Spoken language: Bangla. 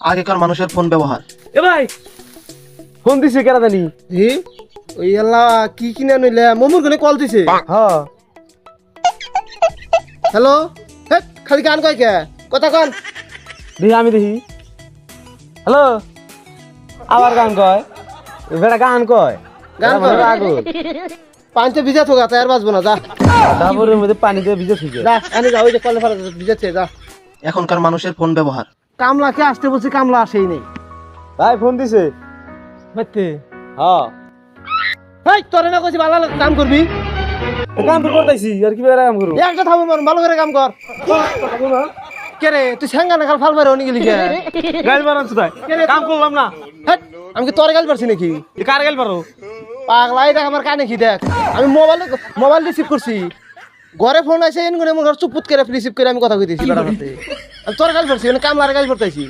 আগেকার মানুষের ফোন ব্যবহার। এ ভাই ফোন দিছে কেরা জানি। ওই আল্লাহ কি কিনে নইলে মমুর কোনে কল দিছে। হ্যাঁ হ্যালো, হেট খালি গান কয় কে, কথা কন। দেখি আমি দেখি। হ্যালো, আবার গান কয়। বেটা গান কয়, গান কয়? আগুন পানিতে ভিজা থাকা তাই আর বাঁচবো না, যা ডাবরের মধ্যে পানি দিয়ে ভিজে থেকে। যা এনে যা, ওই যে কলে ফেলা ভিজাচ্ছে, যা। এখনকার মানুষের ফোন ব্যবহার। কামলাকে আসতে বলছি, কামলা আসেই নেই। ভাই ফোন দিছে। বুঝতে হ্যাঁ হেই তোরে না কইছি ভালো কাম করবি, কাম তো করতেছি আর কি বেড়া কাম করব। একটা থামো মার, ভালো করে কাম কর। কে রে তুই স্যাঙ্গা না খাল ফাল বাইরে অনেক গেলি কে? গাল মারান সুদাই কাম করলাম না। হেট আমি কি তোরে গাল পারছি নাকি? কার গাল মারো? পাগলাই দেখ আমার কানে কি দেখ, আমি মোবাইল রিসিভ করছি, ঘরে ফোন আছে এন করে আমার চুপুত করে রিসিভ করে আমি কথা কইতেছি বেড়ার সাথে। আমি তোর গাল পারছি, মানে কামলার গাল পারতেছি।